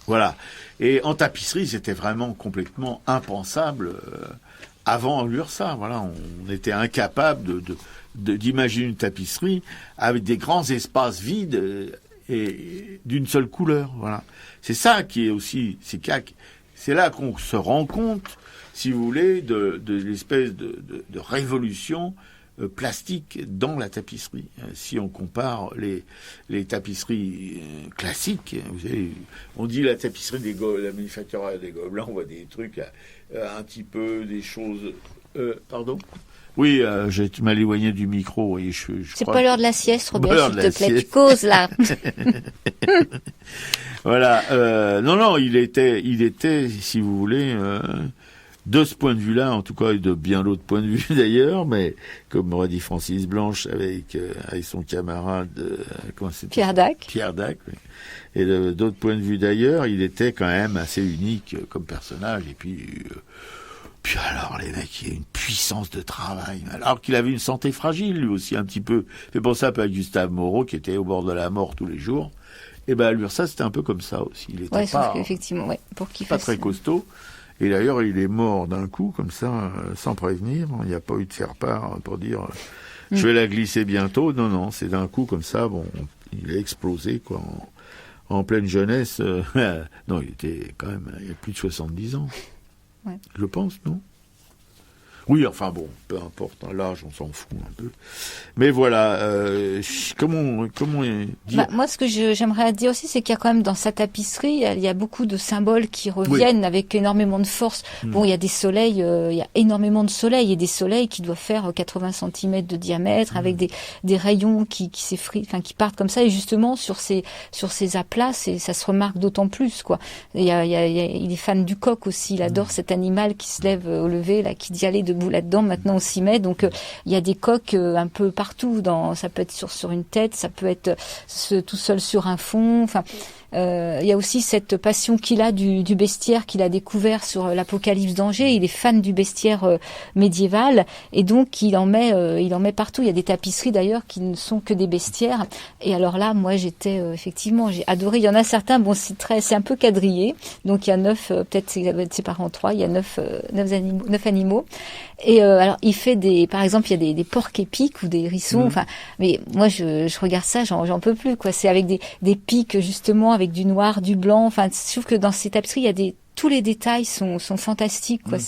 Voilà. Et en tapisserie, c'était vraiment complètement impensable avant l'URSA. Voilà, on était incapable d'imaginer une tapisserie avec des grands espaces vides et d'une seule couleur. Voilà. C'est ça qui est aussi, c'est là qu'on se rend compte, si vous voulez, de l'espèce de révolution plastique dans la tapisserie. Si on compare les tapisseries classiques, vous savez, on dit la tapisserie la manufacture des Gobelins, on voit des trucs un petit peu, des choses... pardon ? Oui, tu m'as éloigné du micro. Et c'est pas l'heure de la sieste, Robert, s'il te plaît, tu causes là. Voilà. Non, il était, si vous voulez, de ce point de vue-là, en tout cas, et de bien d'autres points de vue d'ailleurs, mais comme aurait dit Francis Blanche avec son camarade, Pierre Dac. Oui. Et d'autres points de vue d'ailleurs, il était quand même assez unique comme personnage. Et puis alors, les mecs, il y a une puissance de travail. Alors qu'il avait une santé fragile, lui aussi, un petit peu. C'est pour ça, avec Gustave Moreau, qui était au bord de la mort tous les jours. Et ben, lui, ça, c'était un peu comme ça aussi. Il était effectivement, pour qu'il pas très costaud. Et d'ailleurs, il est mort d'un coup, comme ça, sans prévenir. Il n'y a pas eu de faire-part pour dire je vais la glisser bientôt. Non, c'est d'un coup, comme ça, il a explosé, quoi, en pleine jeunesse. Non, il était quand même, il y a plus de 70 ans. Ouais. Je pense, non ? Oui, enfin bon, peu importe, l'âge, on s'en fout un peu. Mais voilà, comment dire... Moi, ce que j'aimerais dire aussi, c'est qu'il y a quand même dans sa tapisserie, il y a beaucoup de symboles qui reviennent avec énormément de force. Bon, il y a des soleils, il y a énormément de soleils, et des soleils qui doivent faire 80 cm de diamètre, avec des rayons qui partent comme ça, et justement, sur ces aplats, ça se remarque d'autant plus, quoi. Il est fan du coq aussi, il adore cet animal qui se lève au lever, là, qui dit aller debout là-dedans, maintenant on s'y met, donc il y a des coqs un peu partout, ça peut être sur une tête, ça peut être tout seul sur un fond, enfin il y a aussi cette passion qu'il a du bestiaire qu'il a découvert sur l'Apocalypse d'Angers. Il est fan du bestiaire médiéval, et donc il en met partout. Il y a des tapisseries d'ailleurs qui ne sont que des bestiaires, et alors là, moi j'étais effectivement, j'ai adoré. Il y en a certains, c'est un peu quadrillé, donc il y a 9, peut-être c'est par en 3, il y a 9 animaux. Et alors il fait par exemple, il y a des porcs épiques ou des hérissons, mais moi je regarde ça, j'en peux plus, quoi. C'est avec des pics, justement, avec du noir, du blanc. Enfin, je trouve que dans ces tapisseries, il y a tous les détails sont fantastiques, quoi.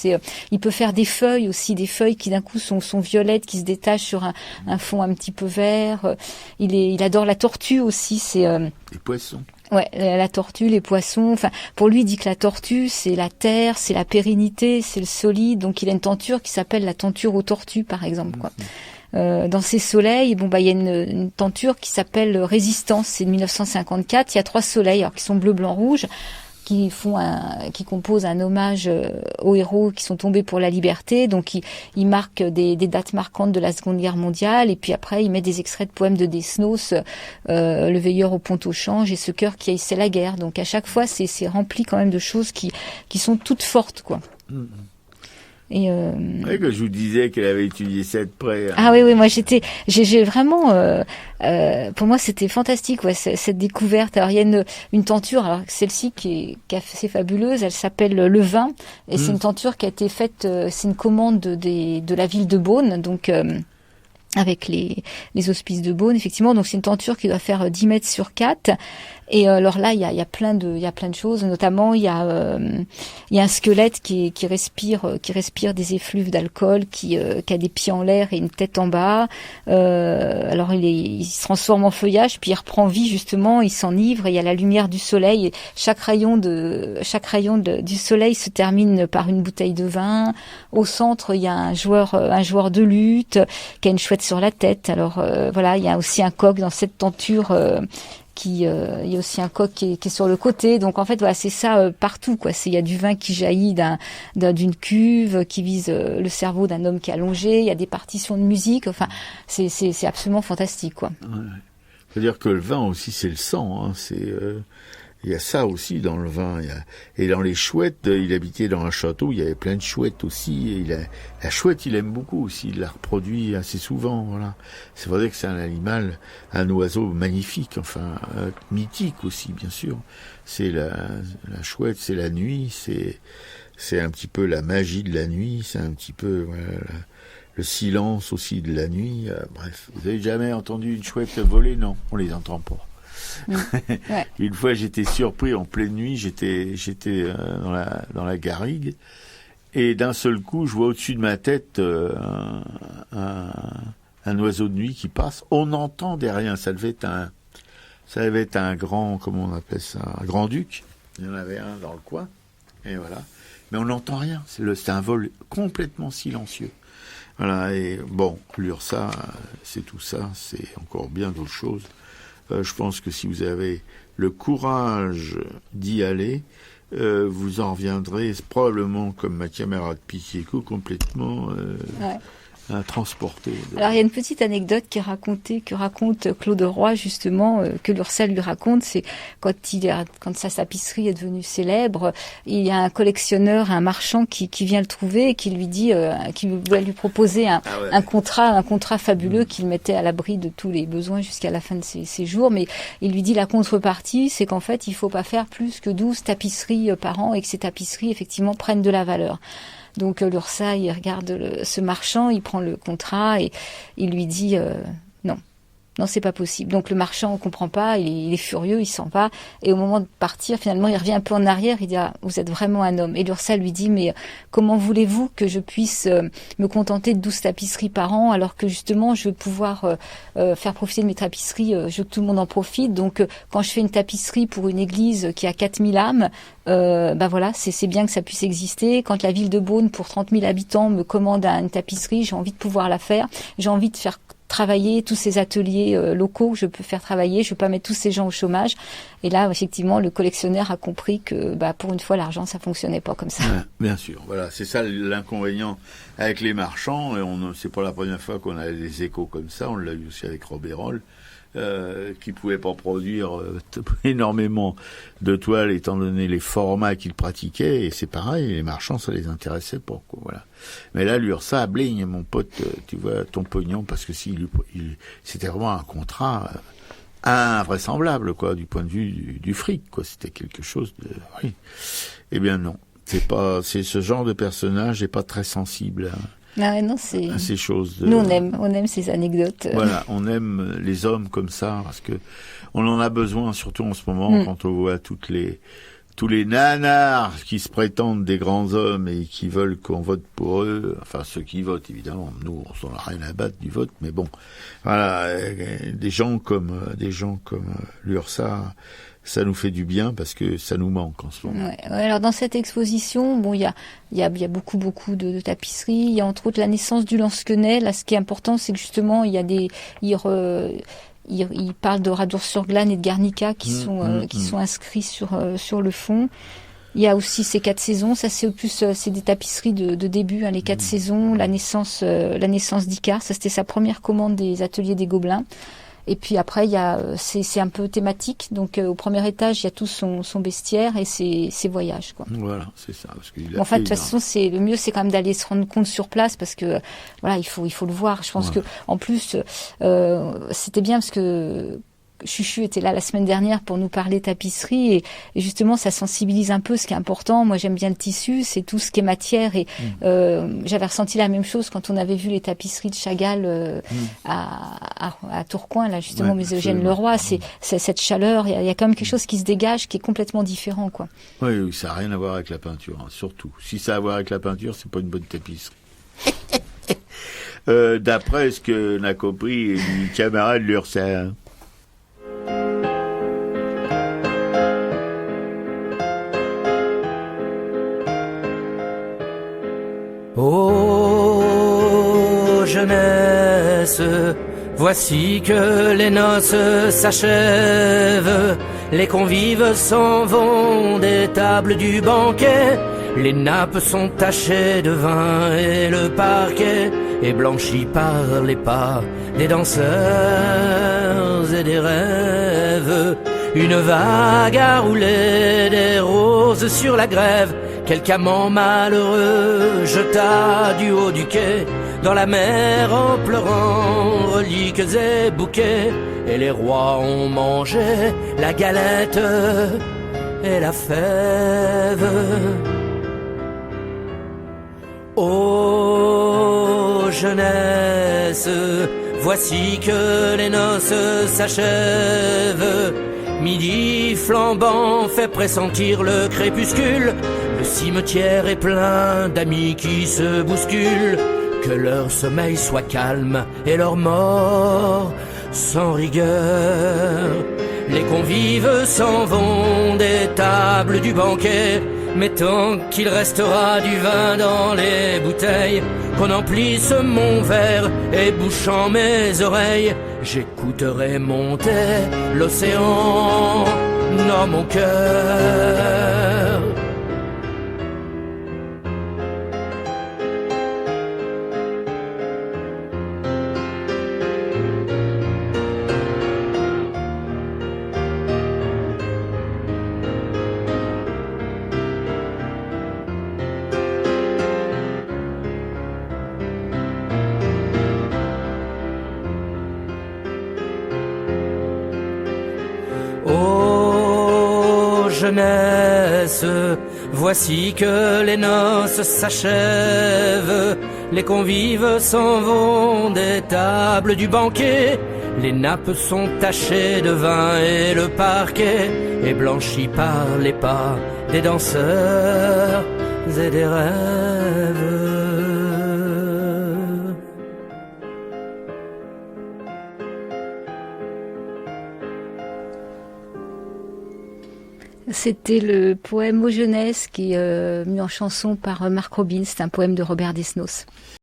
Il peut faire des feuilles aussi, des feuilles qui d'un coup sont violettes, qui se détachent sur un fond un petit peu vert. Il adore la tortue aussi, les poissons. Ouais, la tortue, les poissons. Enfin, pour lui, il dit que la tortue, c'est la terre, c'est la pérennité, c'est le solide. Donc, il a une tenture qui s'appelle la tenture aux tortues, par exemple, quoi. Dans ces soleils, il y a une tenture qui s'appelle Résistance, c'est de 1954. Il y a 3 soleils, alors qui sont bleu, blanc, rouge, qui composent un hommage aux héros qui sont tombés pour la liberté. Donc il marque des dates marquantes de la Seconde Guerre mondiale, et puis après il met des extraits de poèmes de Desnos, Le veilleur au pont au change et Ce cœur qui haïssait la guerre. Donc à chaque fois c'est rempli quand même de choses qui sont toutes fortes, quoi. Et que je vous disais qu'elle avait étudié ça de près. Ah oui, moi j'ai vraiment, pour moi c'était fantastique, ouais, cette découverte. Alors il y a une tenture, alors celle-ci qui est assez fabuleuse, elle s'appelle Le Vin, et c'est une tenture qui a été faite, c'est une commande de la ville de Beaune, donc avec les hospices de Beaune, effectivement. Donc c'est une tenture qui doit faire 10 mètres sur 4. Et alors là, il y a plein de choses. Notamment, il y a un squelette qui respire des effluves d'alcool, qui a des pieds en l'air et une tête en bas. Alors il se transforme en feuillage, puis il reprend vie, justement. Il s'enivre. Et il y a la lumière du soleil. Et chaque rayon du soleil se termine par une bouteille de vin. Au centre, il y a un joueur de luth qui a une chouette sur la tête. Alors voilà, il y a aussi un coq dans cette tenture. Il y a aussi un coq qui est sur le côté. Donc en fait, voilà, c'est ça partout, quoi. Il y a du vin qui jaillit d'une cuve, qui vise le cerveau d'un homme qui est allongé. Il y a des partitions de musique. Enfin, c'est absolument fantastique, quoi. Ouais. C'est-à-dire que le vin aussi, c'est le sang. Hein. Il y a ça aussi dans le vin. Et dans les chouettes, il habitait dans un château, il y avait plein de chouettes aussi. Et la chouette, il aime beaucoup aussi. Il la reproduit assez souvent. Voilà. C'est vrai que c'est un animal, un oiseau magnifique, enfin mythique aussi, bien sûr. C'est la chouette, c'est la nuit, c'est un petit peu la magie de la nuit. C'est un petit peu le silence aussi de la nuit. Bref, vous avez jamais entendu une chouette voler? Non, on les entend pas. Ouais. Une fois, j'étais surpris en pleine nuit. J'étais dans la garrigue et d'un seul coup, je vois au-dessus de ma tête un oiseau de nuit qui passe. On n'entendait rien. Ça devait être un grand, comment on appelle ça, un grand-duc. Il y en avait un dans le coin. Et voilà. Mais on n'entend rien. C'est un vol complètement silencieux. Voilà. Et bon, l'URSA, c'est tout ça. C'est encore bien d'autres choses. Je pense que si vous avez le courage d'y aller, vous en reviendrez probablement, comme ma camarade Piqueco, complètement transporté. Alors il y a une petite anecdote que raconte Claude Roy justement, que l'URSA lui raconte, c'est quand sa tapisserie est devenue célèbre, il y a un collectionneur, un marchand qui vient le trouver et qui lui dit, qui va lui proposer un contrat fabuleux qu'il mettait à l'abri de tous les besoins jusqu'à la fin de ses jours, mais il lui dit la contrepartie, c'est qu'en fait il faut pas faire plus que 12 tapisseries par an et que ces tapisseries effectivement prennent de la valeur. Donc l'URSA, il regarde ce marchand, il prend le contrat et il lui dit non, c'est pas possible. Donc le marchand ne comprend pas, il est furieux, il s'en va. Et au moment de partir, finalement, il revient un peu en arrière, il dit vous êtes vraiment un homme. Et l'URSA lui dit mais comment voulez-vous que je puisse me contenter de 12 tapisseries par an alors que justement je veux pouvoir faire profiter de mes tapisseries, je veux que tout le monde en profite. Donc quand je fais une tapisserie pour une église qui a 4000 âmes, voilà, c'est bien que ça puisse exister. Quand la ville de Beaune, pour 30 000 habitants, me commande une tapisserie, j'ai envie de pouvoir la faire. J'ai envie de faire travailler tous ces ateliers locaux que je peux faire travailler. Je veux pas mettre tous ces gens au chômage. Et là, effectivement, le collectionneur a compris que, pour une fois, l'argent, ça fonctionnait pas comme ça. Ouais, bien sûr. Voilà, c'est ça l'inconvénient avec les marchands. Et c'est pas la première fois qu'on a des échos comme ça. On l'a eu aussi avec Robérol. Qui pouvait pas produire énormément de toiles étant donné les formats qu'ils pratiquaient, et c'est pareil, les marchands ça les intéressait pas, quoi, voilà. Mais là l'URSA, bligne, mon pote, tu vois ton pognon, parce que c'était vraiment un contrat invraisemblable, quoi, du point de vue du fric, quoi, c'était quelque chose de, oui. Eh bien non, c'est ce genre de personnage n'est pas très sensible à ces choses. Nous on aime ces anecdotes. Voilà, on aime les hommes comme ça parce que on en a besoin, surtout en ce moment quand on voit tous les nanars qui se prétendent des grands hommes et qui veulent qu'on vote pour eux. Enfin, ceux qui votent évidemment. Nous, on s'en a rien à battre du vote, mais bon, voilà, des gens comme l'URSA. Ça nous fait du bien parce que ça nous manque en ce moment. Ouais, alors dans cette exposition, il y a beaucoup de tapisseries. Il y a entre autres la naissance du Lansquenet. Là, ce qui est important, c'est que justement, il y a il parle de Radour-sur-Glane et de Guernica qui sont inscrits sur le fond. Il y a aussi ces 4 saisons. Ça, c'est c'est des tapisseries de début, les 4 saisons. La naissance d'Icare. Ça, c'était sa première commande des ateliers des Gobelins. Et puis après, c'est un peu thématique. Donc au premier étage, il y a tout son bestiaire et ses voyages, quoi. Voilà, c'est ça. Parce en fait, de toute façon, le mieux, c'est quand même d'aller se rendre compte sur place parce que voilà, il faut le voir. Je pense que en plus, c'était bien parce que Chuchu était là la semaine dernière pour nous parler tapisserie et justement ça sensibilise un peu. Ce qui est important, moi j'aime bien le tissu, c'est tout ce qui est matière et j'avais ressenti la même chose quand on avait vu les tapisseries de Chagall à Tourcoing, là justement, au musée Eugène Leroy. C'est cette chaleur, il y a quand même quelque chose qui se dégage qui est complètement différent, quoi. Oui, ça n'a rien à voir avec la peinture, surtout. Si ça a à voir avec la peinture, c'est pas une bonne tapisserie. D'après ce que n'a compris une camarade de l'URSA. Ô jeunesse, voici que les noces s'achèvent, les convives s'en vont des tables du banquet, les nappes sont tachées de vin et le parquet est blanchi par les pas des danseurs et des rêves. Une vague a roulé des roses sur la grève, quelque amant malheureux jeta du haut du quai dans la mer en pleurant reliques et bouquets. Et les rois ont mangé la galette et la fève. Ô ô jeunesse, voici que les noces s'achèvent. Midi flambant fait pressentir le crépuscule. Le cimetière est plein d'amis qui se bousculent. Que leur sommeil soit calme et leur mort sans rigueur. Les convives s'en vont des tables du banquet, mais tant qu'il restera du vin dans les bouteilles, qu'on emplisse mon verre et bouchant mes oreilles, j'écouterai monter l'océan dans mon cœur. Ô jeunesse, voici que les noces s'achèvent. Les convives s'en vont des tables du banquet. Les nappes sont tachées de vin et le parquet est blanchi par les pas des danseurs et des rêves. C'était le poème Aux jeunesses qui est mis en chanson par Marc Robin. C'est un poème de Robert Desnos.